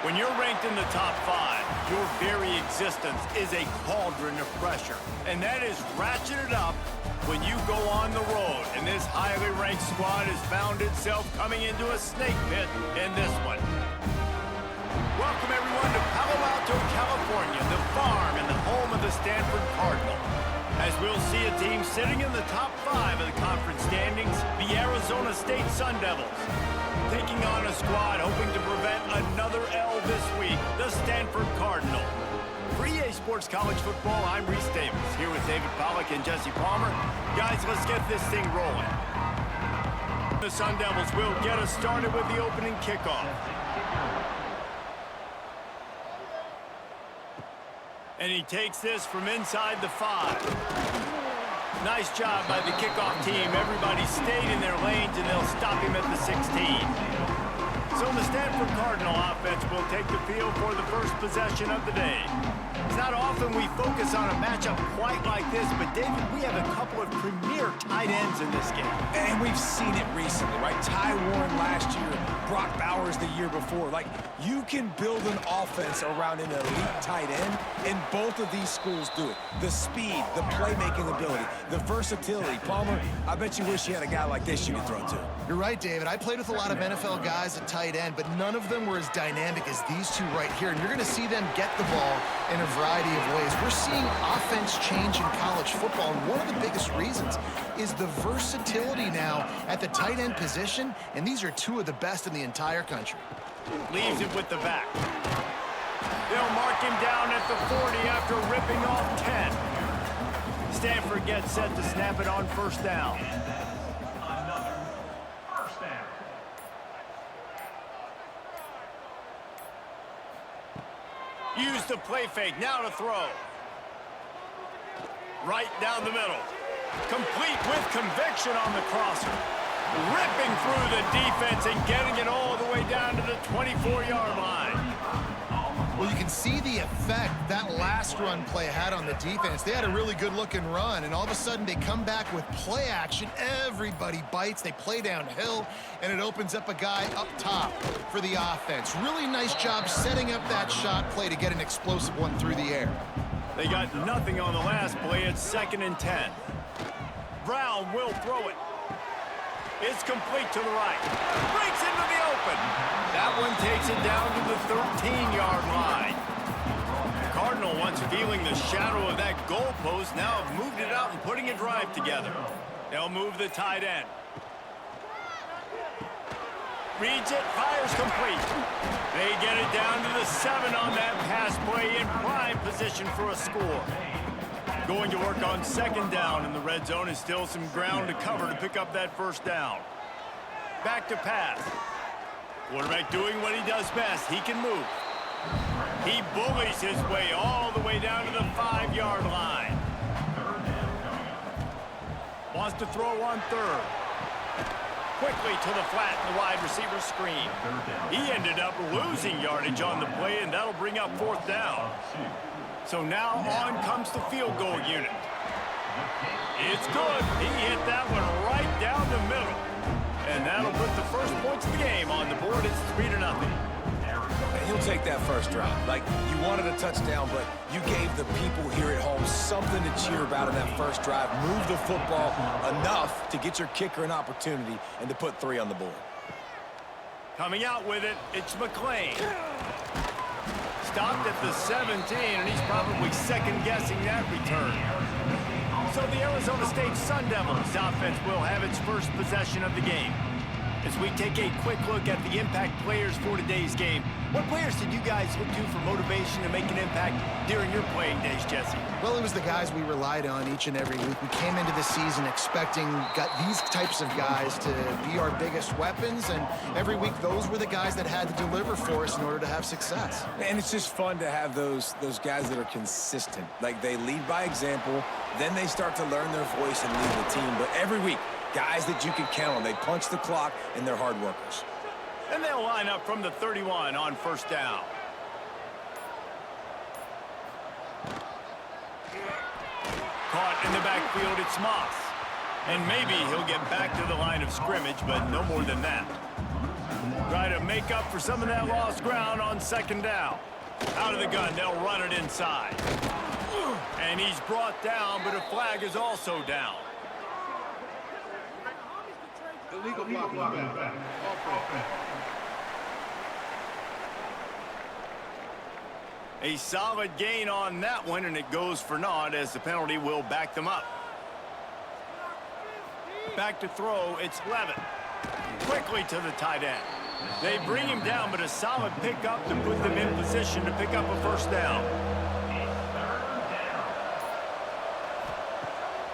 When you're ranked in the top 5, your very existence is a cauldron of pressure. And that is ratcheted up when you go on the road. And this highly ranked squad has found itself coming into a snake pit in this one. Welcome everyone to Palo Alto, California, the farm and the home of the Stanford Cardinal. As we'll see a team sitting in the top 5 of the conference standings, the Arizona State Sun Devils. Taking on a squad hoping to prevent another L this week, the Stanford Cardinal. For EA Sports College Football, I'm Reese Davis, here with David Pollack and Jesse Palmer. Guys, let's get this thing rolling. The Sun Devils will get us started with the opening kickoff. And he takes this from inside the 5. Nice job by the kickoff team. Everybody stayed in their lanes, and they'll stop him at the 16. So the Stanford Cardinal offense will take the field for the first possession of the day. It's not often we focus on a matchup quite like this, but David, we have a couple of premier tight ends in this game. And we've seen it recently, right? Ty Warren last year, Brock Bowers the year before. Like, you can build an offense around an elite tight end, and both of these schools do it. The speed, the playmaking ability, the versatility. Palmer, I bet you wish you had a guy like this you could throw to. You're right, David. I played with a lot of NFL guys at tight end, but none of them were as dynamic as these two right here. And you're going to see them get the ball in a variety of ways. We're seeing offense change in college football, and one of the biggest reasons is the versatility now at the tight end position, and these are two of the best in the entire country. Leaves it with the back. They'll mark him down at the 40 after ripping off 10. Stanford gets set to snap it on first down. Use the play fake, now to throw. Right down the middle. Complete with conviction on the crosser. Ripping through the defense and getting it all the way down to the 24-yard line. Well, you can see the effect that last run play had on the defense. They had a really good-looking run, and all of a sudden they come back with play action. Everybody bites. They play downhill, and it opens up a guy up top for the offense. Really nice job setting up that shot play to get an explosive one through the air. They got nothing on the last play. It's 2nd and 10. Brown will throw it. It's complete to the right. Breaks into the open. That one takes it down to the 13-yard line. The Cardinal, once feeling the shadow of that goalpost, now have moved it out and putting a drive together. They'll move the tight end. Reads it, fires complete. They get it down to the 7 on that pass play, in prime position for a score. Going to work on 2nd down in the red zone, is still some ground to cover to pick up that first down. Back to pass. Quarterback doing what he does best. He can move. He bullies his way all the way down to the 5-yard line. Wants to throw on 3rd. Quickly to the flat in the wide receiver screen. He ended up losing yardage on the play, and that'll bring up 4th down. So now on comes the field goal unit. It's good. He hit that one right down the middle. And that'll put the first points of the game on the board. It's 3-0. He'll take that first drive. Like, you wanted a touchdown, but you gave the people here at home something to cheer about in that first drive. Move the football enough to get your kicker an opportunity and to put 3 on the board. Coming out with it, it's McClain. Stopped at the 17, and he's probably second-guessing that return. So the Arizona State Sun Devils offense will have its first possession of the game. As we take a quick look at the impact players for today's game, what players did you guys look to for motivation to make an impact during your playing days, Jesse? Well, it was the guys we relied on each and every week. We came into the season expecting these types of guys to be our biggest weapons, and every week those were the guys that had to deliver for us in order to have success. And it's just fun to have those guys that are consistent. Like, they lead by example, then they start to learn their voice and lead the team. But every week, guys that you can count on. They punch the clock, and they're hard workers. And they'll line up from the 31 on first down. Caught in the backfield, it's Moss. And maybe he'll get back to the line of scrimmage, but no more than that. Try to make up for some of that lost ground on second down. Out of the gun, they'll run it inside. And he's brought down, but a flag is also down. Illegal block. A solid gain on that one, and it goes for naught as the penalty will back them up. Back to throw, it's Levitt. Quickly to the tight end. They bring him down, but a solid pickup to put them in position to pick up a first down.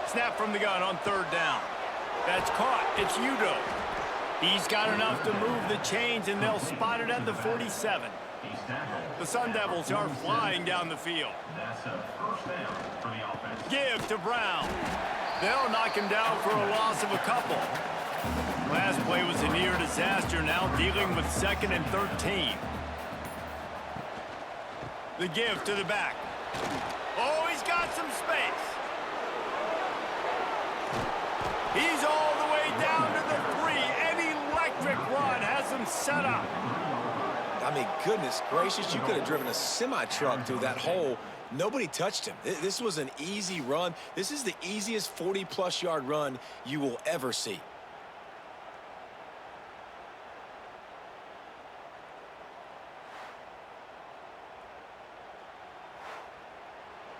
Snap from the gun on third down. That's caught. It's Udo. He's got enough to move the chains, and they'll spot it at the 47. The Sun Devils are flying down the field. Give to Brown. They'll knock him down for a loss of a couple. Last play was a near disaster, now dealing with 2nd and 13. The give to the back. Oh, he's got some space. He's all the way down to the 3. An electric run has him set up. I mean, goodness gracious, you could have driven a semi-truck through that hole. Nobody touched him. This was an easy run. This is the easiest 40-plus yard run you will ever see.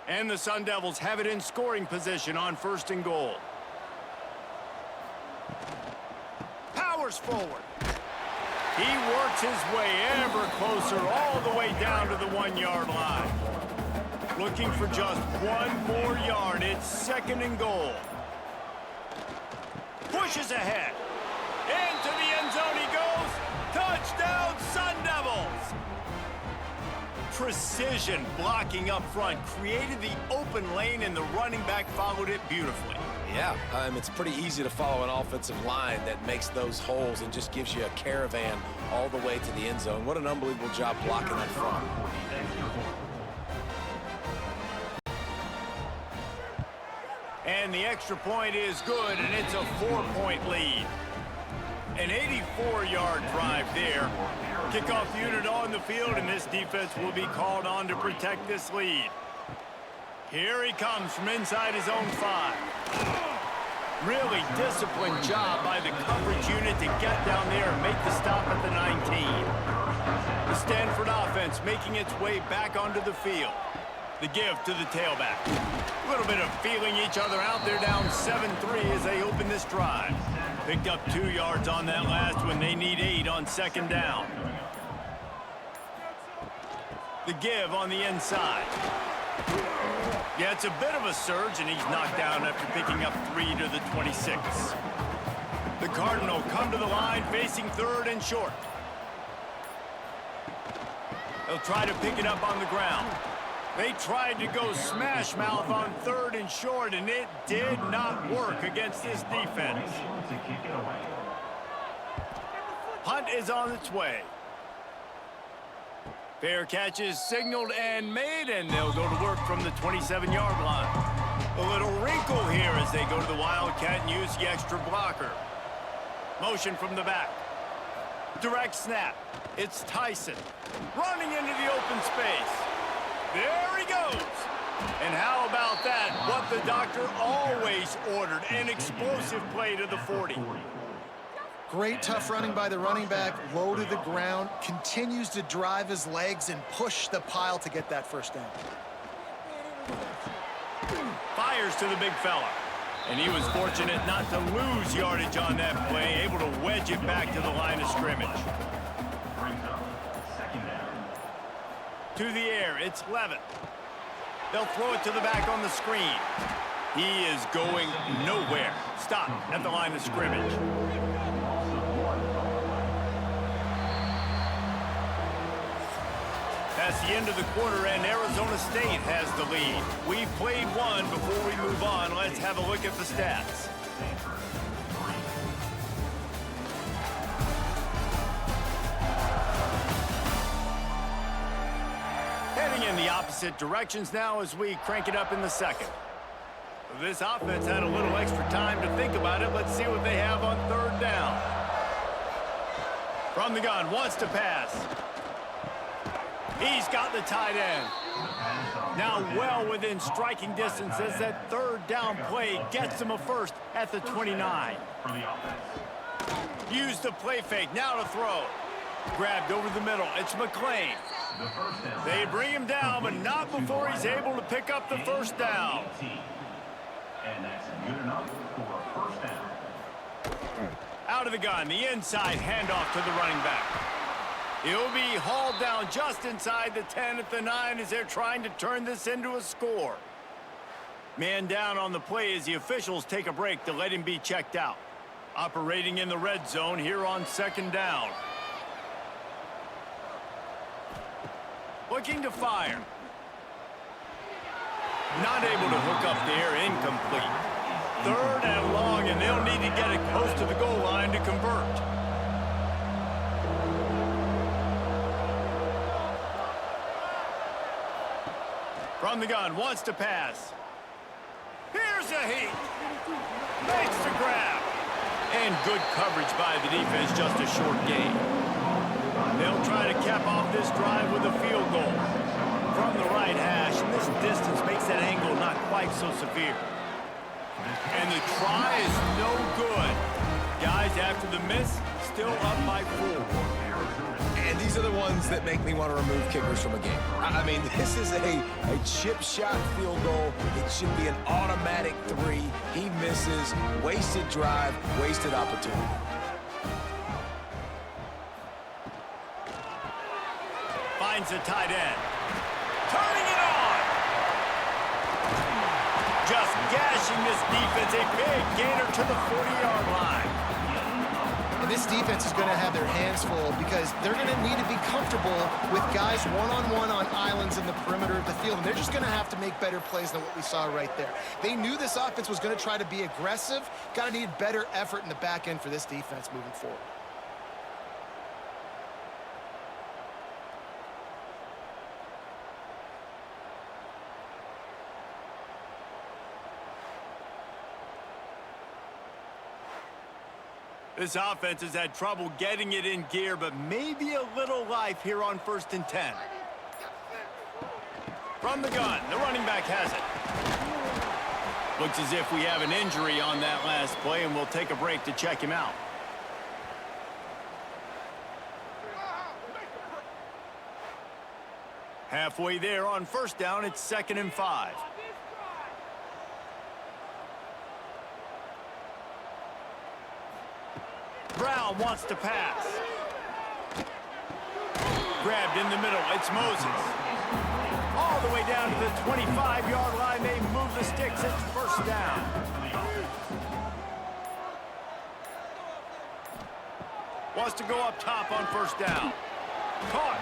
And the Sun Devils have it in scoring position on 1st and goal. Powers forward. He works his way ever closer all the way down to the 1-yard line. Looking for just 1 more yard. It's 2nd and goal. Pushes ahead. Into the end zone he goes. Touchdown, Sun Devils! Precision blocking up front created the open lane, and the running back followed it beautifully. Yeah, it's pretty easy to follow an offensive line that makes those holes and just gives you a caravan all the way to the end zone. What an unbelievable job blocking that front. And the extra point is good, and it's a 4-point lead. An 84-yard drive there. Kickoff unit on the field, and this defense will be called on to protect this lead. Here he comes from inside his own 5. Really disciplined job by the coverage unit to get down there and make the stop at the 19. The Stanford offense making its way back onto the field. The give to the tailback. A little bit of feeling each other out. They're down 7-3 as they open this drive. Picked up 2 yards on that last one. They need 8 on 2nd down. The give on the inside. Yeah, it's a bit of a surge, and he's knocked down after picking up 3 to the 26. The Cardinal come to the line facing 3rd and short. They'll try to pick it up on the ground. They tried to go smash mouth on 3rd and short, and it did not work against this defense. Punt is on its way. Fair catch is signaled and made, and they'll go to work from the 27-yard line. A little wrinkle here as they go to the Wildcat and use the extra blocker. Motion from the back. Direct snap. It's Tyson running into the open space. There he goes. And how about that? What the doctor always ordered, an explosive play to the 40. Great tough running by the running back, low to the ground, continues to drive his legs and push the pile to get that first down. Fires to the big fella. And he was fortunate not to lose yardage on that play, able to wedge it back to the line of scrimmage. To the air, it's Levitt. They'll throw it to the back on the screen. He is going nowhere. Stop at the line of scrimmage. That's the end of the quarter, and Arizona State has the lead. We've played one. Before we move on, let's have a look at the stats. Heading in the opposite directions now as we crank it up in the second. This offense had a little extra time to think about it. Let's see what they have on 3rd down. From the gun, wants to pass. He's got the tight end. Now well within striking distance as that third down play gets him a first at the 29. Use the play fake, now to throw. Grabbed over the middle, it's McLean. They bring him down, but not before he's able to pick up the first down. And that's good enough for a first down. Out of the gun, the inside handoff to the running back. He'll be hauled down just inside the 10 at the 9 as they're trying to turn this into a score. Man down on the play as the officials take a break to let him be checked out. Operating in the red zone here on second down. Looking to fire. Not able to hook up there, incomplete. Third and long, and they'll need to get it close to the goal line to convert. From the gun, wants to pass. Here's a heat. Makes the grab. And good coverage by the defense, just a short gain. They'll try to cap off this drive with a field goal. From the right hash, and this distance makes that angle not quite so severe. And the try is no good. Guys, after the miss, still up by 4. And these are the ones that make me want to remove kickers from a game. I mean, this is a chip shot field goal. It should be an automatic 3. He misses. Wasted drive, wasted opportunity. Finds a tight end. Turning it on. Just gashing this defense. A big gainer to the 40-yard line. And this defense is going to have their hands full because they're going to need to be comfortable with guys one-on-one on islands in the perimeter of the field. And they're just going to have to make better plays than what we saw right there. They knew this offense was going to try to be aggressive. Got to need better effort in the back end for this defense moving forward. This offense has had trouble getting it in gear, but maybe a little life here on 1st and 10. From the gun, the running back has it. Looks as if we have an injury on that last play, and we'll take a break to check him out. Halfway there on 1st down, it's 2nd and 5. Brown wants to pass. Grabbed in the middle, it's Moses. All the way down to the 25-yard line, they move the sticks, it's 1st down. Wants to go up top on 1st down. Caught.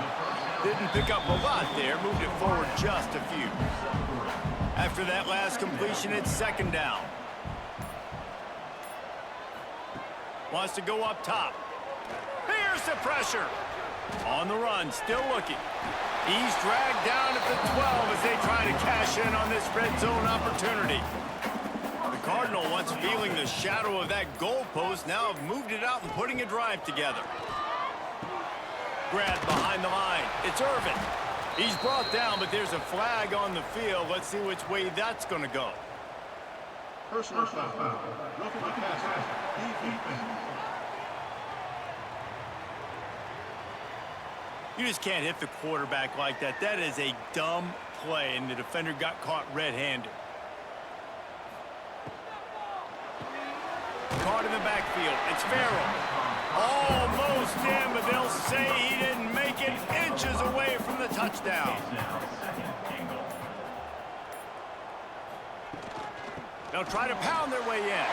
Didn't pick up a lot there, moved it forward just a few. After that last completion, it's 2nd down. Wants to go up top. Here's the pressure. On the run, still looking. He's dragged down at the 12 as they try to cash in on this red zone opportunity. The Cardinal, once feeling the shadow of that goalpost, now have moved it out and putting a drive together. Grabbed behind the line. It's Irvin. He's brought down, but there's a flag on the field. Let's see which way that's going to go. Personal foul. Roughing the passer. Defense. You just can't hit the quarterback like that. That is a dumb play, and the defender got caught red-handed. Caught in the backfield. It's Farrell. Almost in, but they'll say he didn't make it, inches away from the touchdown. They'll try to pound their way in.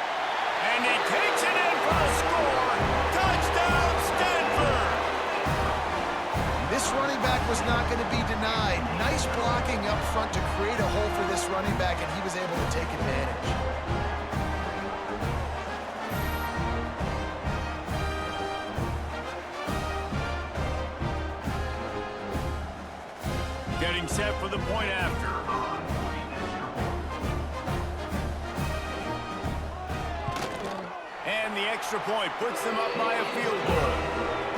And he takes it in for the score. Touchdown, Stanford! This running back was not going to be denied. Nice blocking up front to create a hole for this running back, and he was able to take advantage. Getting set for the point after. And the extra point puts them up by a field goal.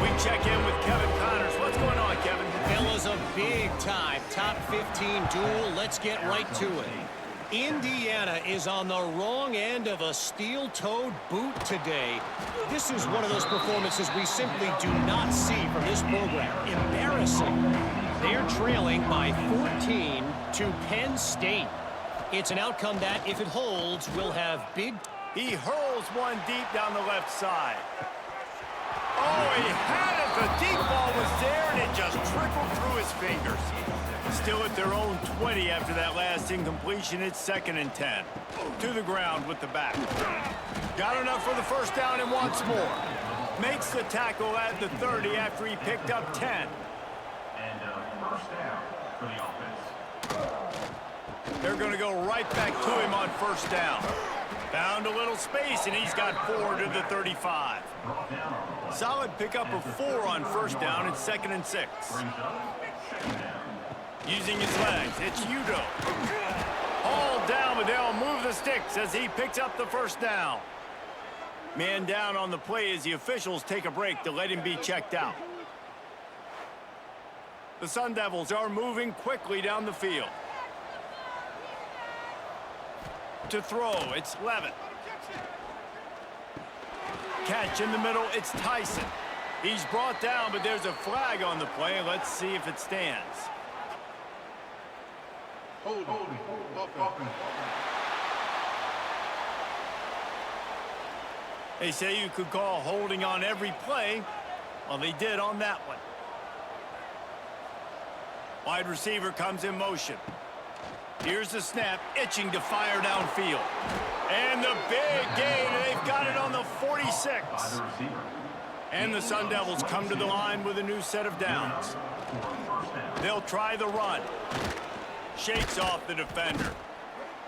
We check in with Kevin Connors. What's going on, Kevin? Fellas, a big-time top 15 duel. Let's get right to it. Indiana is on the wrong end of a steel-toed boot today. This is one of those performances we simply do not see from this program. Embarrassing. They're trailing by 14 to Penn State. It's an outcome that, if it holds, will have big... He hurls one deep down the left side. Oh, he had it. The deep ball was there, and it just trickled through his fingers. Still at their own 20 after that last incompletion. It's 2nd and 10. To the ground with the back. Got enough for the first down and wants more. Makes the tackle at the 30 after he picked up 10. And first down for the offense. They're going to go right back to him on first down. Found a little space, and he's got 4 to the 35. Solid pickup of 4 on first down. It's 2nd and 6. Using his legs, it's Udo. Hauled down, but they'll move the sticks as he picks up the first down. Man down on the play as the officials take a break to let him be checked out. The Sun Devils are moving quickly down the field. To throw, it's Levitt. Catch in the middle, it's Tyson. He's brought down, but there's a flag on the play. Let's see if it stands. Holding. Offense. They say you could call holding on every play. Well, they did on that one. Wide receiver comes in motion. Here's the snap, itching to fire downfield. And the big gain, and they've got it on the 46. And the Sun Devils come to the line with a new set of downs. They'll try the run. Shakes off the defender.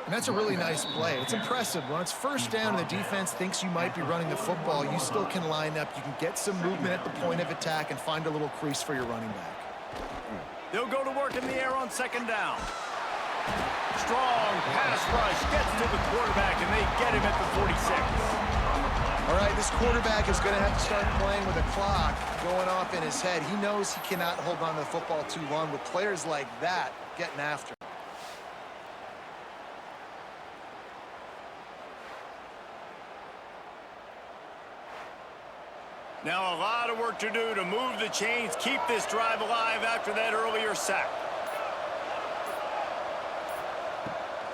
And that's a really nice play. It's impressive. When it's first down and the defense thinks you might be running the football, you still can line up. You can get some movement at the point of attack and find a little crease for your running back. They'll go to work in the air on 2nd down. Strong pass rush gets to the quarterback, and they get him at the 46. All right, this quarterback is going to have to start playing with a clock going off in his head. He knows he cannot hold on to the football too long with players like that getting after him. Now a lot of work to do to move the chains, keep this drive alive after that earlier sack.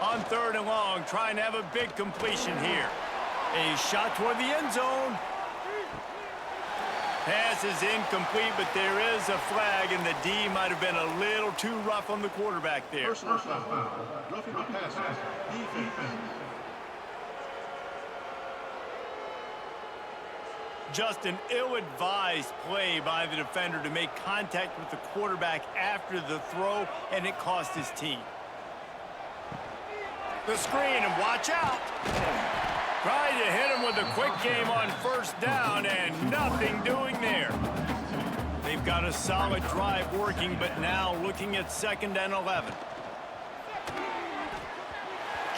On 3rd and long, trying to have a big completion here. A shot toward the end zone. Pass is incomplete, but there is a flag, and the D might have been a little too rough on the quarterback there. Personal foul. Roughing the passer. Defense. Just an ill-advised play by the defender to make contact with the quarterback after the throw, and it cost his team. The screen, and watch out. Trying to hit him with a quick game on first down, and nothing doing there. They've got a solid drive working, but now looking at 2nd and 11.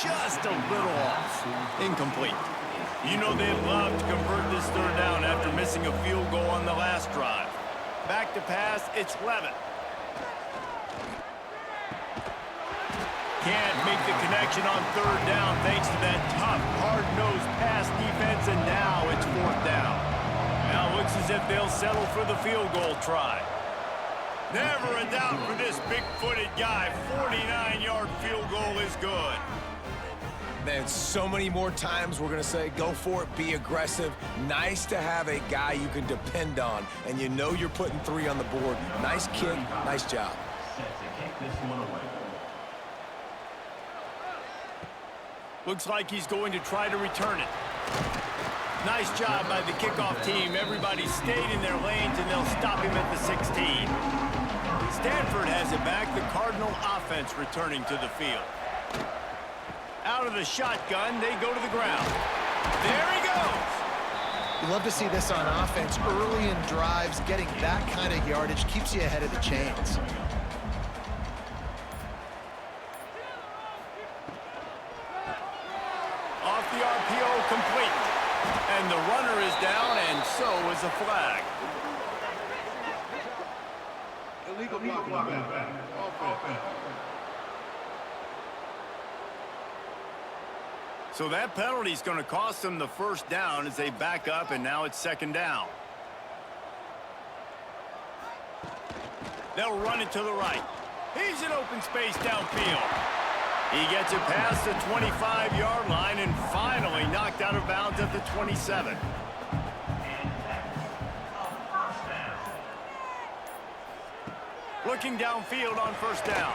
Just a little off. Incomplete. You know they'd love to convert this 3rd down after missing a field goal on the last drive. Back to pass, it's Levitt. Can't make the connection on 3rd down thanks to that tough, hard-nosed pass defense, and now it's 4th down. Now it looks as if they'll settle for the field goal try. Never a doubt for this big-footed guy. 49-yard field goal is good. Man, so many more times we're going to say, go for it, be aggressive. Nice to have a guy you can depend on, and you know you're putting 3 on the board. Nice kick, nice job. Set to kick this one away. Looks like he's going to try to return it. Nice job by the kickoff team. Everybody stayed in their lanes, and they'll stop him at the 16. Stanford has it back. The Cardinal offense returning to the field. Out of the shotgun, they go to the ground. There he goes. You love to see this on offense. Early in drives, getting that kind of yardage keeps you ahead of the chains. Off the RPO, complete. And the runner is down, and so is a flag. illegal blocking back. Offense. So that penalty is going to cost them the first down as they back up, and now it's second down. They'll run it to the right. He's in open space downfield. He gets it past the 25-yard line and finally knocked out of bounds at the 27. Looking downfield on first down.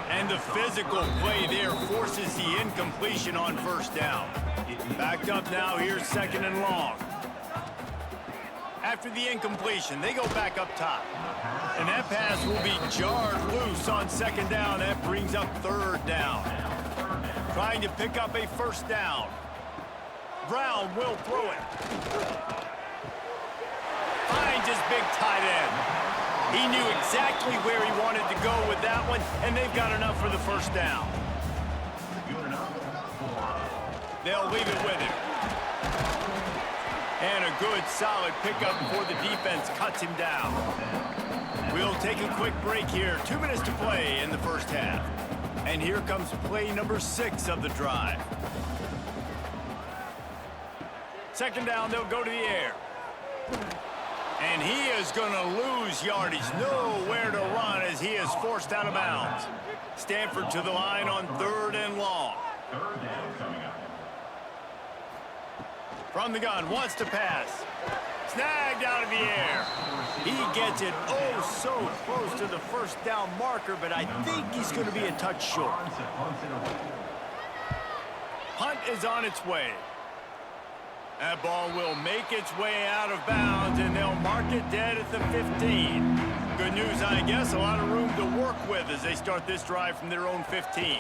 And the physical play there forces the incompletion on first down. Backed up now, here's second and long. After the incompletion, they go back up top. And that pass will be jarred loose on second down. That brings up third down. Trying to pick up a first down. Brown will throw it. Finds his big tight end. He knew exactly where he wanted to go with that one, and they've got enough for the first down. They'll leave it with him. And a good, solid pickup before the defense cuts him down. We'll take a quick break here. 2 minutes to play in the first half. And here comes play number 6 of the drive. Second down, they'll go to the air. And he is going to lose yardage. Nowhere to run as he is forced out of bounds. Stanford to the line on third and long. Third down coming up. From the gun, wants to pass. Snagged out of the air. He gets it oh so close to the first down marker, but I think he's going to be a touch short. Punt is on its way. That ball will make its way out of bounds, and they'll mark it dead at the 15. Good news, I guess, a lot of room to work with as they start this drive from their own 15.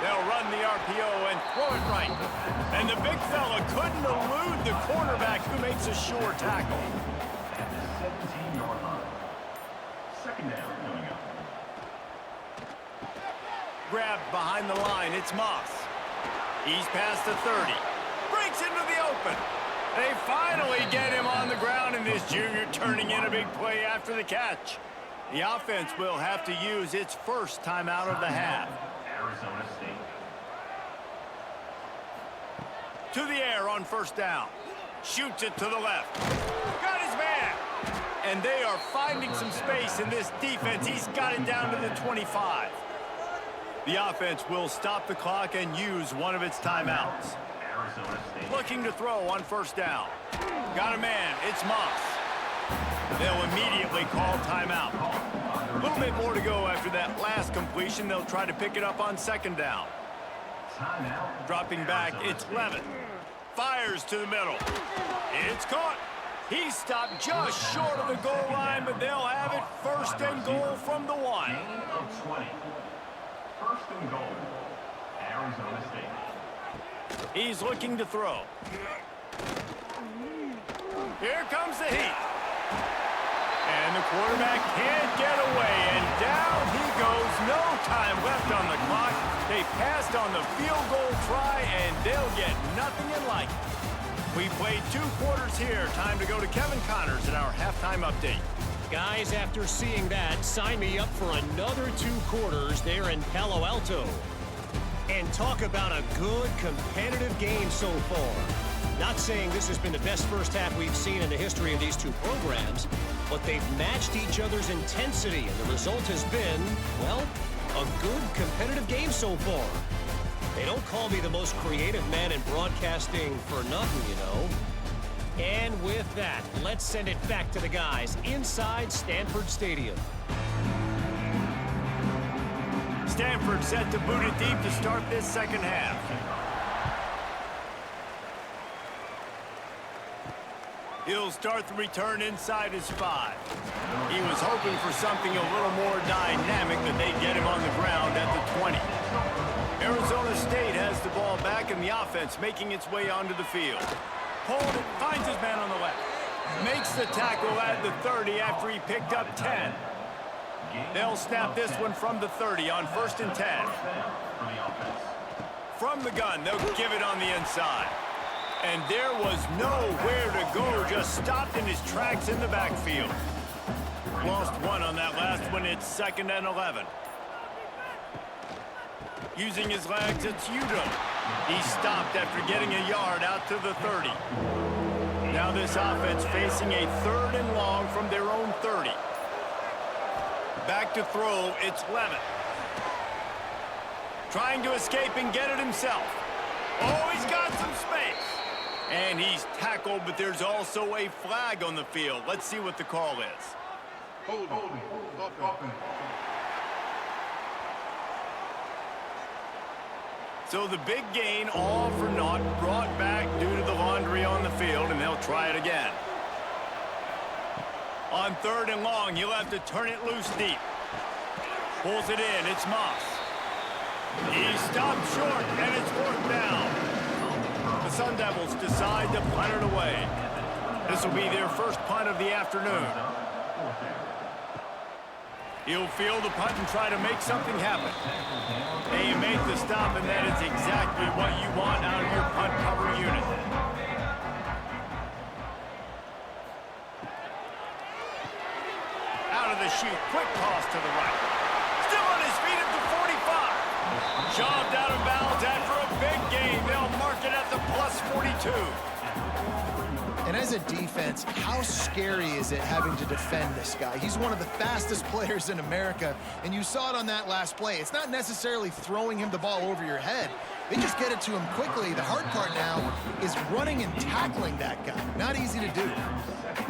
They'll run the RPO and throw it right. And the big fella couldn't elude the quarterback who makes a sure tackle. At the 17-yard line. Second down coming up. Grabbed behind the line, it's Moss. He's past the 30. Breaks into the open. They finally get him on the ground, and this junior turning in a big play after the catch. The offense will have to use its first timeout of the half. Arizona State. To the air on first down. Shoots it to the left. Got his man. And they are finding some space in this defense. He's got it down to the 25. The offense will stop the clock and use one of its timeouts. Arizona State. Looking to throw on first down. Got a man. It's Moss. They'll immediately call timeout. A little bit more to go after that last completion. They'll try to pick it up on second down. Timeout. Dropping back, it's Levin. Fires to the middle. It's caught. He stopped just short of the goal line, but they'll have it first and goal from the 1. Gain of 20. First and goal. Arizona State. He's looking to throw. Here comes the heat. And the quarterback can't get away, and down he goes. No time left on the clock. They passed on the field goal try, and they'll get nothing in like it. We played 2 quarters here. Time to go to Kevin Connors in our halftime update. Guys, after seeing that, sign me up for another 2 quarters there in Palo Alto. And talk about a good competitive game so far. Not saying this has been the best first half we've seen in the history of these 2 programs, but they've matched each other's intensity, and the result has been, well, a good competitive game so far. They don't call me the most creative man in broadcasting for nothing, you know. And with that, let's send it back to the guys inside Stanford Stadium. Stanford set to boot it deep to start this second half. He'll start the return inside his 5. He was hoping for something a little more dynamic, but they get him on the ground at the 20. Arizona State has the ball back, and the offense making its way onto the field. Pulled it, finds his man on the left. Makes the tackle at the 30 after he picked up 10. They'll snap this one from the 30 on first and 10. From the gun, they'll give it on the inside. And there was nowhere to go, just stopped in his tracks in the backfield. Lost one on that last one. It's 2nd and 11. Using his legs, it's Udo. He stopped after getting a yard out to the 30. Now this offense facing a 3rd and long from their own 30. Back to throw, it's Levitt. Trying to escape and get it himself. Oh, he's got some space. And he's tackled, but there's also a flag on the field. Let's see what the call is. Holding. Offense. So the big gain, all for naught, brought back due to the laundry on the field, and they'll try it again. On 3rd and long, he'll have to turn it loose deep. Pulls it in, it's Moss. He stopped short, and it's 4th down. The Sun Devils decide to punt it away. This will be their first punt of the afternoon. He'll field the punt and try to make something happen. And you make the stop, and that is exactly what you want out of your punt cover unit. Out of the chute, quick toss to the right. Still on his feet at the 45. Shoved out of bounds after a big gain. They'll mark it at the plus 42. And as a defense, how scary is it having to defend this guy? He's one of the fastest players in America, and you saw it on that last play. It's not necessarily throwing him the ball over your head. They just get it to him quickly. The hard part now is running and tackling that guy. Not easy to do.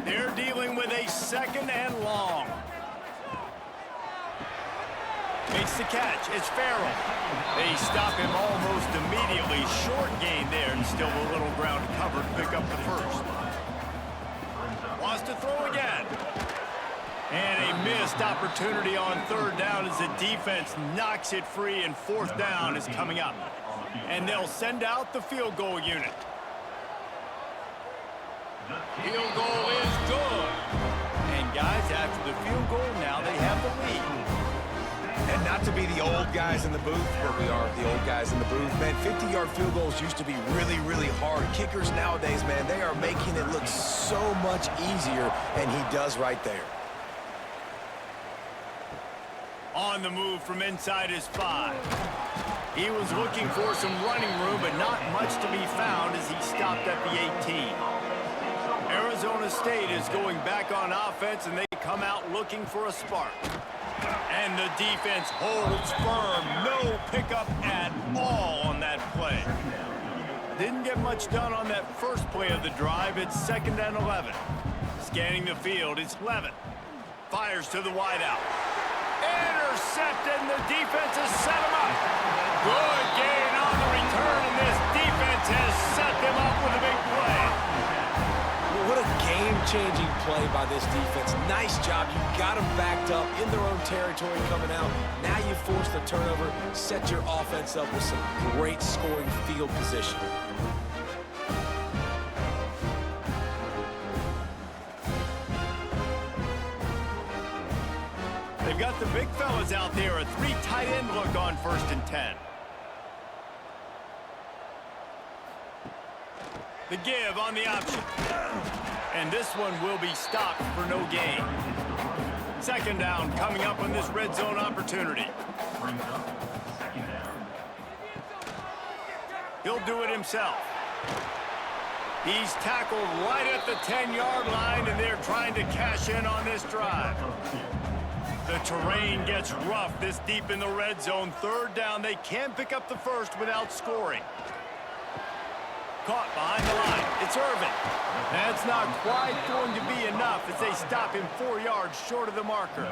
They're dealing with a 2nd and long. Makes the catch. It's Farrell. They stop him almost immediately. Short gain there, and still a little ground covered. Pick up the first. Wants to throw again. And a missed opportunity on 3rd down as the defense knocks it free, and 4th down is coming up. And they'll send out the field goal unit. Field goal is good. And guys, after the field goal, now they have the lead. And not to be the old guys in the booth, but we are the old guys in the booth. Man, 50-yard field goals used to be really, really hard. Kickers nowadays, man, they are making it look so much easier, and he does right there. On the move from inside his 5. He was looking for some running room, but not much to be found as he stopped at the 18. Arizona State is going back on offense, and they come out looking for a spark. And the defense holds firm. No pickup at all on that play. Didn't get much done on that first play of the drive. It's 2nd and 11. Scanning the field, it's Levitt. Fires to the wideout. Intercepted, and the defense has set him up. Good gain on the return, and this defense has set them up with a big play. What a game-changing play by this defense. Nice job. You got them backed up in their own territory coming out. Now you force the turnover, set your offense up with some great scoring field position. They've got the big fellas out there. A 3 tight end look on 1st and 10. The give on the option. And this one will be stopped for no gain. 2nd down coming up on this red zone opportunity. He'll do it himself. He's tackled right at the 10-yard line, and they're trying to cash in on this drive. The terrain gets rough this deep in the red zone. 3rd down. They can't pick up the first without scoring. Caught behind the line. It's Irvin. That's not quite going to be enough as they stop him 4 yards short of the marker.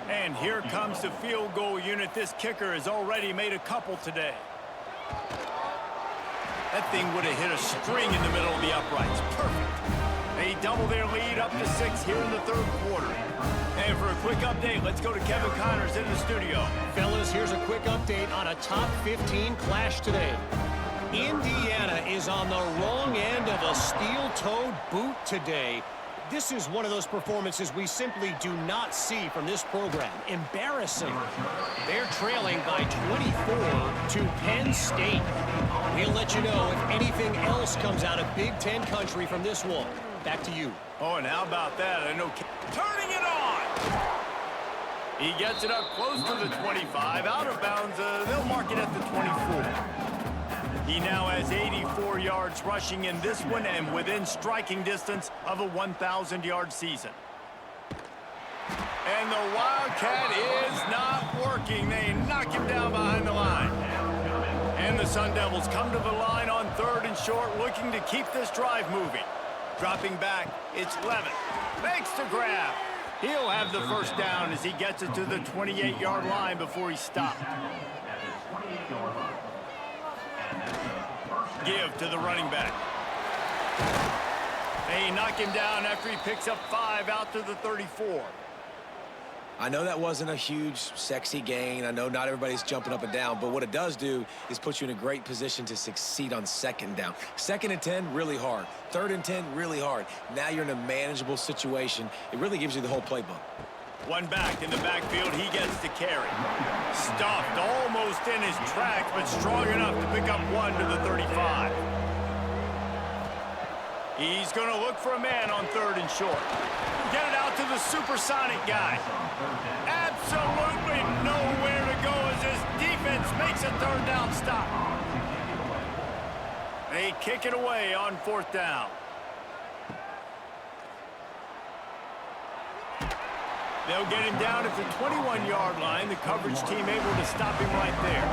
And here comes the field goal unit. This kicker has already made a couple today. That thing would have hit a string in the middle of the uprights. Perfect. They double their lead up to 6 here in the 3rd quarter. And for a quick update, let's go to Kevin Connors in the studio. Fellas, here's a quick update on a top 15 clash today. Indiana is on the wrong end of a steel-toed boot today. This is one of those performances we simply do not see from this program. Embarrassing. They're trailing by 24 to Penn State. We'll let you know if anything else comes out of Big Ten country from this one. Back to you. Oh, and how about that? I know turning it on. He gets it up close to the 25, out of bounds. They'll mark it at the 24. He now has 84 yards rushing in this one and within striking distance of a 1,000-yard season. And the Wildcat is not working. They knock him down behind the line. And the Sun Devils come to the line on 3rd and short, looking to keep this drive moving. Dropping back, it's Levitt. Makes the grab. He'll have the first down as he gets it to the 28-yard line before he's stopped. Give to the running back. They knock him down after he picks up 5 out to the 34. I know that wasn't a huge, sexy gain. I know not everybody's jumping up and down, but what it does do is put you in a great position to succeed on 2nd down. 2nd and 10, really hard. 3rd and 10, really hard. Now you're in a manageable situation. It really gives you the whole playbook. One back in the backfield, he gets to carry. Stuffed almost in his tracks, but strong enough to pick up 1 to the 35. He's going to look for a man on 3rd and short. Get it out to the supersonic guy. Absolutely nowhere to go as his defense makes a 3rd down stop. They kick it away on 4th down. They'll get him down at the 21-yard line. The coverage team able to stop him right there.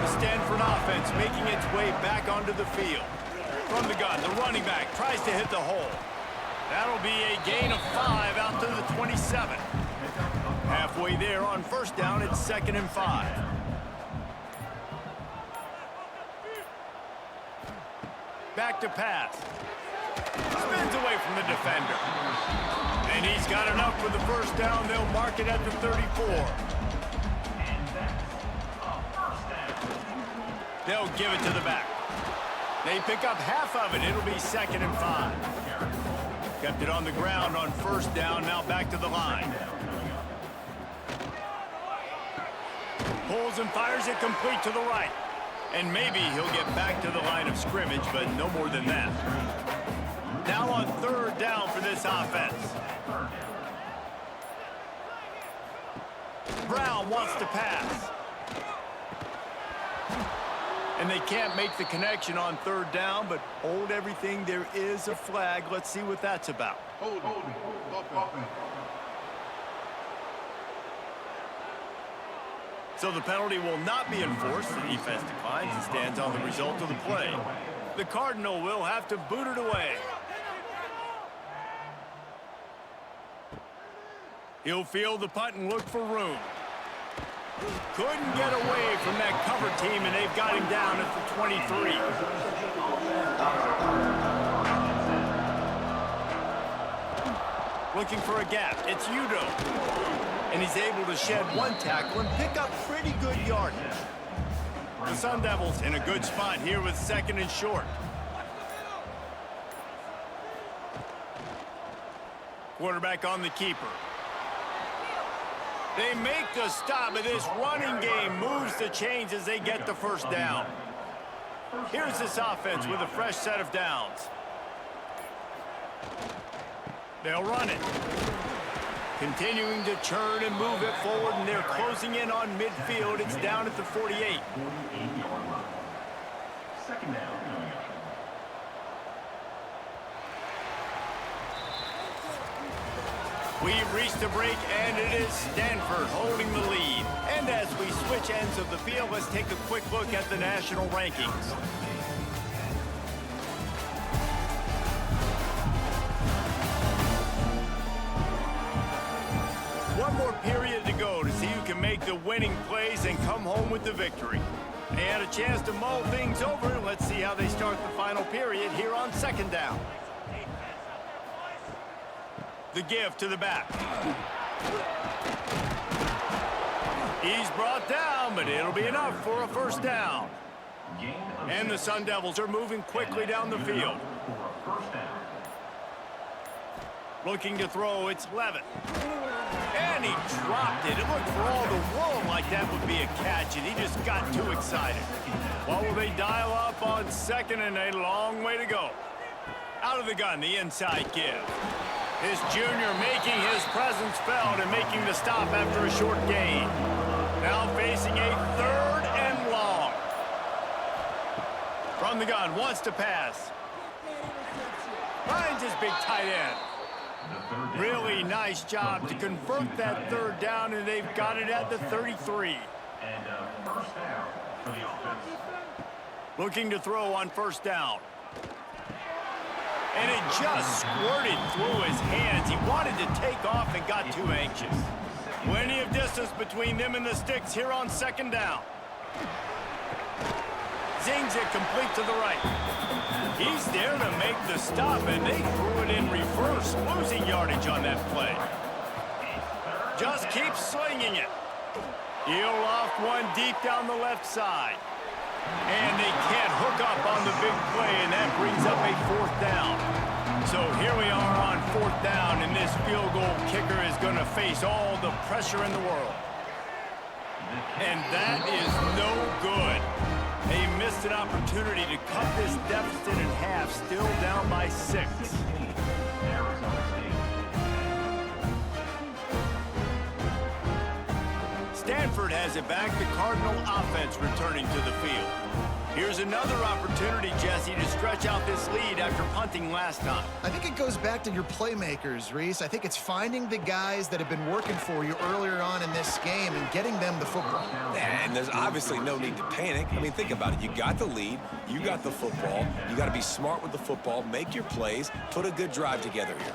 The Stanford offense making its way back onto the field. From the gun, the running back tries to hit the hole. That'll be a gain of 5 out to the 27. Halfway there on 1st down, it's 2nd and 5. Back to pass. Spins away from the defender. And he's got enough for the 1st down. They'll mark it at the 34. They'll give it to the back. They pick up half of it. It'll be 2nd and 5. Kept it on the ground on 1st down. Now back to the line. Pulls and fires it complete to the right. And maybe he'll get back to the line of scrimmage, but no more than that. Now on 3rd down for this offense. Brown wants to pass. And they can't make the connection on 3rd down, but hold everything. There is a flag. Let's see what that's about. Hold. So the penalty will not be enforced. The defense declines and stands on the result of the play. The Cardinal will have to boot it away. He'll field the punt and look for room. Couldn't get away from that cover team, and they've got him down at the 23. Looking for a gap. It's Udo. And he's able to shed 1 tackle and pick up pretty good yardage. The Sun Devils in a good spot here with 2nd and short. Quarterback on the keeper. They make the stop, but this running game moves the chains as they get the 1st down. Here's this offense with a fresh set of downs. They'll run it. Continuing to churn and move it forward, and they're closing in on midfield. It's down at the 48. 2nd down. We've reached the break, and it is Stanford holding the lead. And as we switch ends of the field, let's take a quick look at the national rankings. One more period to go to see who can make the winning plays and come home with the victory. They had a chance to mull things over. Let's see how they start the final period here on 2nd down. The give to the back. He's brought down, but it'll be enough for a 1st down. And the Sun Devils are moving quickly down the field. Looking to throw, it's Levitt. And he dropped it. It looked for all the world like that would be a catch, and he just got too excited. What will they dial up on 2nd and a long way to go? Out of the gun, the inside give. His junior making his presence felt and making the stop after a short gain. Now facing a 3rd and long. From the gun, wants to pass. Finds his big tight end. Really nice job to convert that 3rd down, and they've got it at the 33. And first down for the offense. Looking to throw on 1st down. And it just squirted through his hands. He wanted to take off and got too anxious. Plenty of distance between them and the sticks here on 2nd down. Zings it complete to the right. He's there to make the stop, and they threw it in reverse, losing yardage on that play. Just keep slinging it. He'll off one deep down the left side. And they can't hook up on the big play, and that brings up a 4th down. So here we are on 4th down, and this field goal kicker is going to face all the pressure in the world. And that is no good. They missed an opportunity to cut this deficit in half, still down by 6. Stanford has it back, the Cardinal offense returning to the field. Here's another opportunity, Jesse, to stretch out this lead after punting last time. I think it goes back to your playmakers, Reese. I think it's finding the guys that have been working for you earlier on in this game and getting them the football. And there's obviously no need to panic. I mean, think about it. You got the lead. You got the football. You got to be smart with the football, make your plays, put a good drive together here.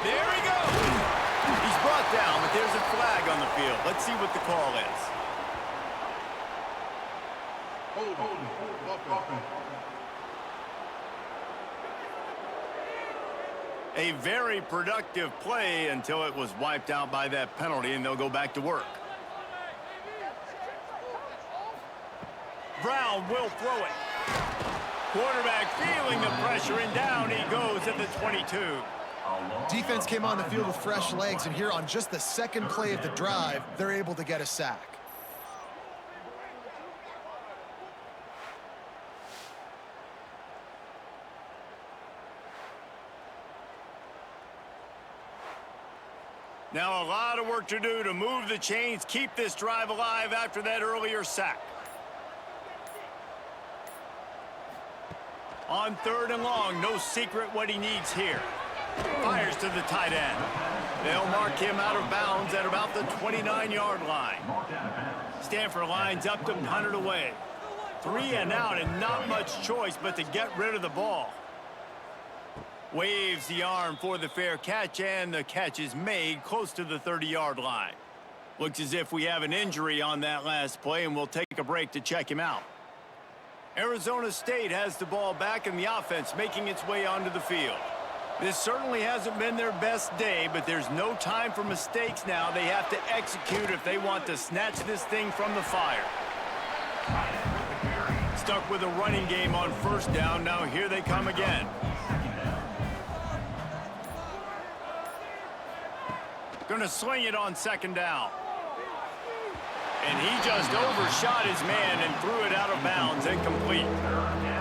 There he goes. He's brought down, but there's a flag on the field. Let's see what the call is. A very productive play until it was wiped out by that penalty, and they'll go back to work. Brown will throw it. Quarterback feeling the pressure, and down he goes at the 22. Defense came on the field with fresh legs, and here on just the 2nd play of the drive, they're able to get a sack. Now a lot of work to do to move the chains, keep this drive alive after that earlier sack. On 3rd and long, no secret what he needs here. Fires to the tight end. They'll mark him out of bounds at about the 29-yard line. Stanford lines up to punt it away. 3 and out, and not much choice but to get rid of the ball. Waves the arm for the fair catch, and the catch is made close to the 30-yard line. Looks as if we have an injury on that last play, and we'll take a break to check him out. Arizona State has the ball back, and the offense making its way onto the field. This certainly hasn't been their best day, but there's no time for mistakes now. They have to execute if they want to snatch this thing from the fire. Stuck with a running game on 1st down. Now here they come again. Gonna sling it on 2nd down. And he just overshot his man and threw it out of bounds, incomplete.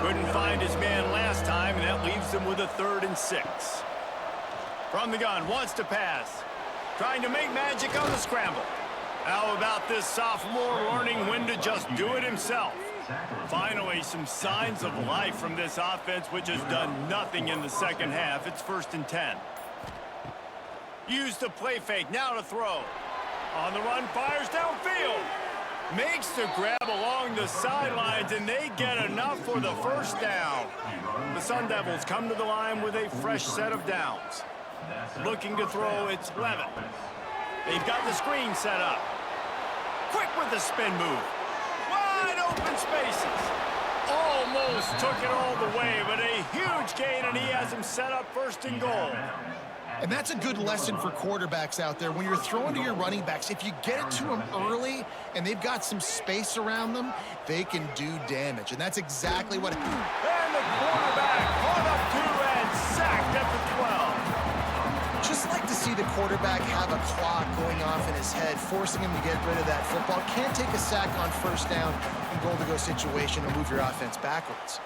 Couldn't find his man last time, and that leaves him with a 3rd and 6. From the gun, wants to pass. Trying to make magic on the scramble. How about this sophomore learning when to just do it himself? Finally, some signs of life from this offense, which has done nothing in the 2nd half. It's 1st and 10. Use the play fake, now to throw. On the run, fires downfield. Makes the grab along the sidelines, and they get enough for the 1st down. The Sun Devils come to the line with a fresh set of downs. Looking to throw, it's Levitt. They've got the screen set up. Quick with the spin move. Wide open spaces. Almost took it all the way, but a huge gain, and he has him set up 1st and goal. And that's a good lesson for quarterbacks out there. When you're throwing to your running backs, if you get it to them early and they've got some space around them, they can do damage. And that's exactly what... And the quarterback caught up to and sacked at the 12. Just like to see the quarterback have a clock going off in his head, forcing him to get rid of that football. Can't take a sack on 1st down in goal-to-go situation and move your offense backwards.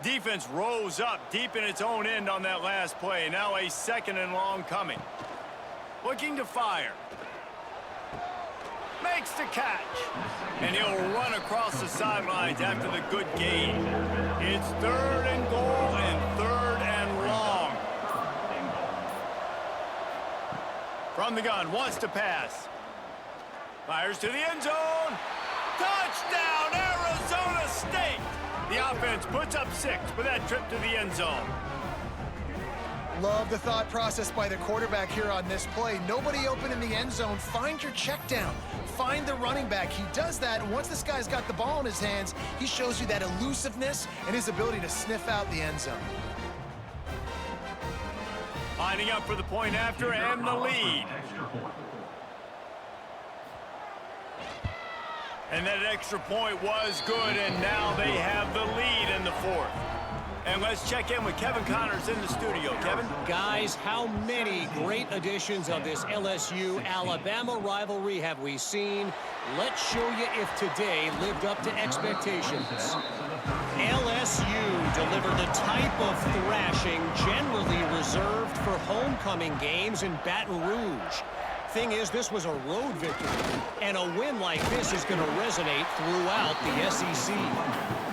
Defense rose up deep in its own end on that last play. Now a second and long coming. Looking to fire. Makes the catch. And he'll run across the sidelines after the good gain. It's 3rd and goal and 3rd and long. From the gun, wants to pass. Fires to the end zone. Touchdown, Arizona State. The offense puts up 6 for that trip to the end zone. Love the thought process by the quarterback here on this play. Nobody open in the end zone. Find your check down. Find the running back. He does that, and once this guy's got the ball in his hands, he shows you that elusiveness and his ability to sniff out the end zone. Lining up for the point after and the lead. And that extra point was good, and now they have the lead in the 4th. And let's check in with Kevin Connors in the studio. Kevin? Guys, how many great editions of this LSU-Alabama rivalry have we seen? Let's show you if today lived up to expectations. LSU delivered the type of thrashing generally reserved for homecoming games in Baton Rouge. Thing is, this was a road victory, and a win like this is going to resonate throughout the SEC.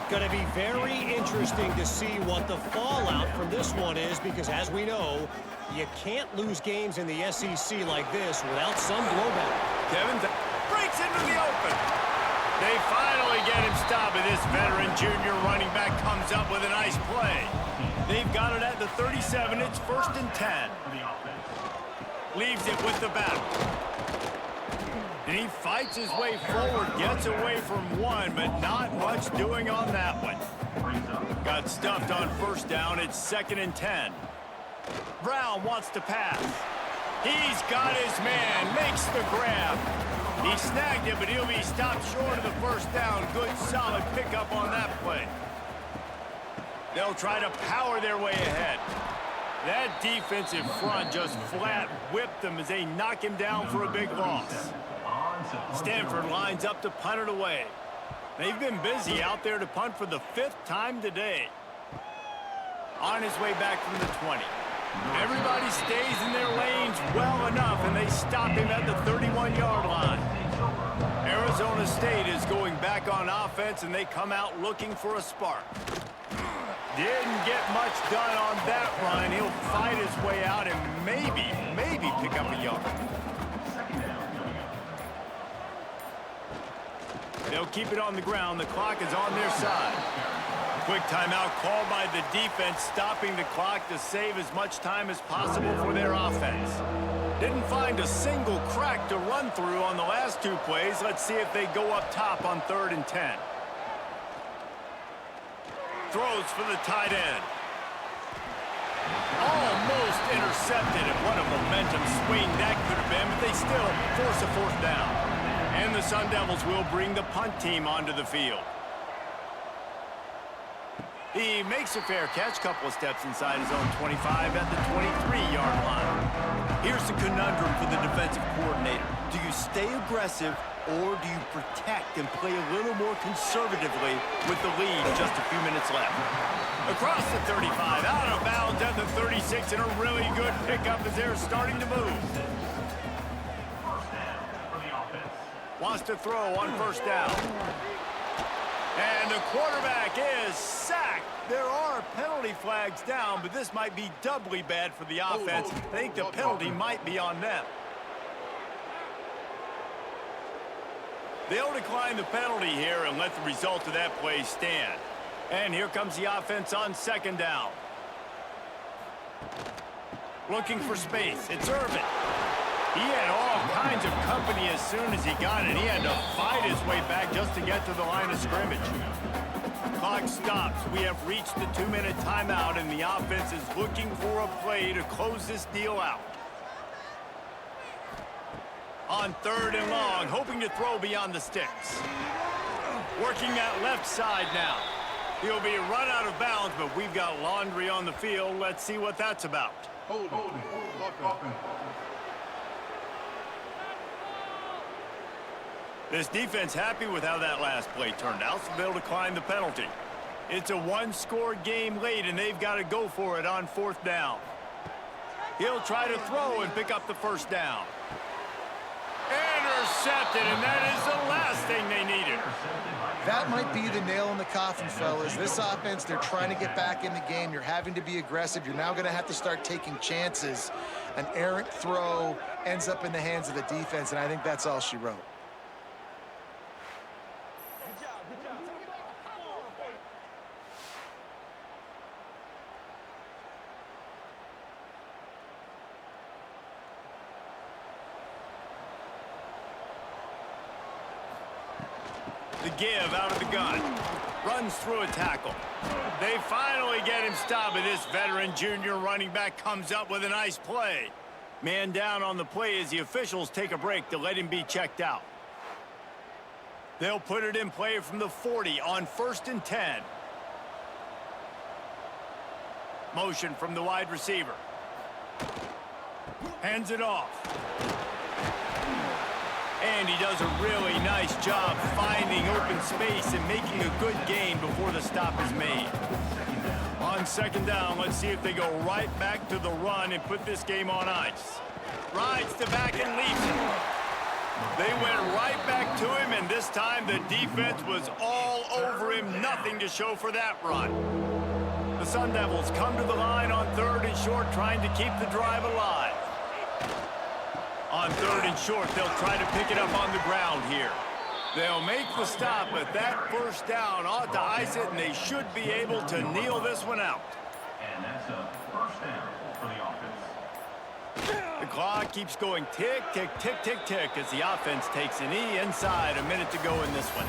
Going to be very interesting to see what the fallout from this one is, because as we know, you can't lose games in the SEC like this without some blowback. Kevin breaks into the open. They finally get him stopped, and this veteran junior running back comes up with a nice play. They've got it at the 37. It's 1st and 10. Leaves it with the back. And he fights his way forward, gets away from one, but not much doing on that one. Got stuffed on 1st down. It's 2nd and 10. Brown wants to pass. He's got his man, makes the grab. He snagged it, but he'll be stopped short of the 1st down. Good, solid pickup on that play. They'll try to power their way ahead. That defensive front just flat whipped them as they knock him down for a big loss. Stanford lines up to punt it away. They've been busy out there to punt for the 5th time today. On his way back from the 20. Everybody stays in their lanes well enough, and they stop him at the 31-yard line. Arizona State is going back on offense, and they come out looking for a spark. Didn't get much done on that run. He'll fight his way out and maybe pick up a yard. They'll keep it on the ground. The clock is on their side. Quick timeout called by the defense, stopping the clock to save as much time as possible for their offense. Didn't find a single crack to run through on the last 2 plays. Let's see if they go up top on 3rd and 10. Throws for the tight end. Almost intercepted, and what a momentum swing that could have been, but they still force a 4th down. And the Sun Devils will bring the punt team onto the field. He makes a fair catch, couple of steps inside his own 25 at the 23-yard line. Here's the conundrum for the defensive coordinator. Do you stay aggressive, or do you protect and play a little more conservatively with the lead just a few minutes left? Across the 35, out of bounds at the 36, and a really good pickup as they're starting to move. Wants to throw on 1st down. And the quarterback is sacked. There are penalty flags down, but this might be doubly bad for the offense. I think the penalty might be on them. They'll decline the penalty here and let the result of that play stand. And here comes the offense on 2nd down. Looking for space. It's Irvin. He had all kinds of company as soon as he got it. He had to fight his way back just to get to the line of scrimmage. Clock stops. We have reached the 2-minute timeout, and the offense is looking for a play to close this deal out. On 3rd and long, hoping to throw beyond the sticks. Working that left side now. He'll be run out of bounds, but we've got laundry on the field. Let's see what that's about. Hold. This defense happy with how that last play turned out, so they'll decline the penalty. It's a one-score game late, and they've got to go for it on 4th down. He'll try to throw and pick up the first down. Intercepted, and that is the last thing they needed. That might be the nail in the coffin, fellas. This offense, they're trying to get back in the game. You're having to be aggressive. You're now going to have to start taking chances. An errant throw ends up in the hands of the defense, and I think that's all she wrote. The give out of the gun. Runs through a tackle. They finally get him stopped, but this veteran junior running back comes up with a nice play. Man down on the play as the officials take a break to let him be checked out. They'll put it in play from the 40 on 1st and 10. Motion from the wide receiver. Hands it off. And he does a really nice job finding open space and making a good gain before the stop is made. On 2nd down, let's see if they go right back to the run and put this game on ice. Rides to back and leaves it. They went right back to him, and this time the defense was all over him. Nothing to show for that run. The Sun Devils come to the line on 3rd and short, trying to keep the drive alive. On 3rd and short, they'll try to pick it up on the ground here. They'll make the stop, but that first down ought to ice it, and they should be able to kneel this one out. And that's a first down for the offense. The clock keeps going tick, tick, tick, tick, tick as the offense takes an E inside. A minute to go in this one.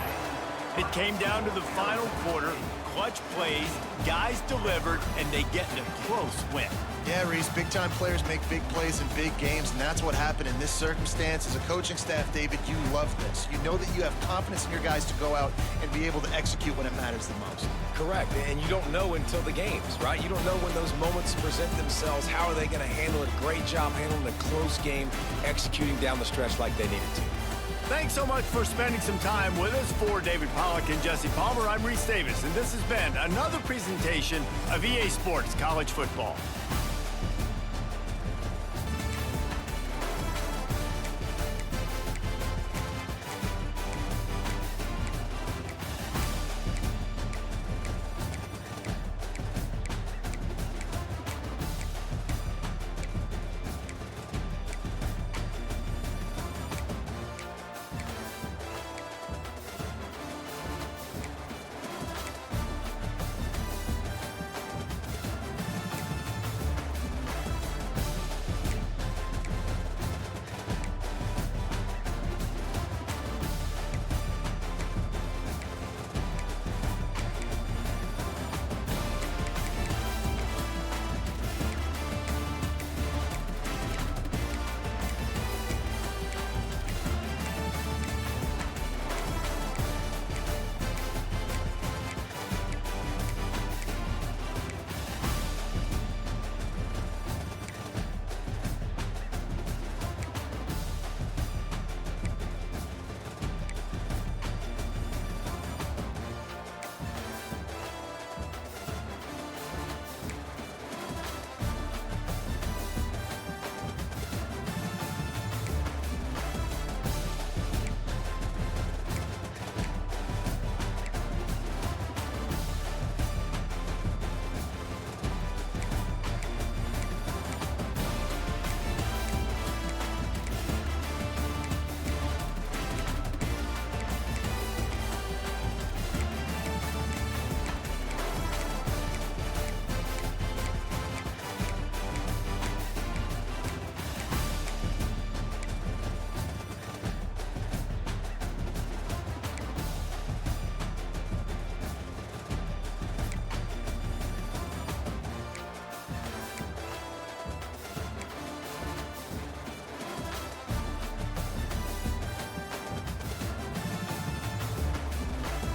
It came down to the final quarter. Clutch plays, guys delivered, and they get in a close win. Yeah, Reese, big-time players make big plays in big games, and that's what happened in this circumstance. As a coaching staff, David, you love this. You know that you have confidence in your guys to go out and be able to execute when it matters the most. Correct, and you don't know until the games, right? You don't know when those moments present themselves. How are they going to handle it? Great job handling a close game, executing down the stretch like they needed to. Thanks so much for spending some time with us. For David Pollack and Jesse Palmer, I'm Reese Davis, and this has been another presentation of EA Sports College Football.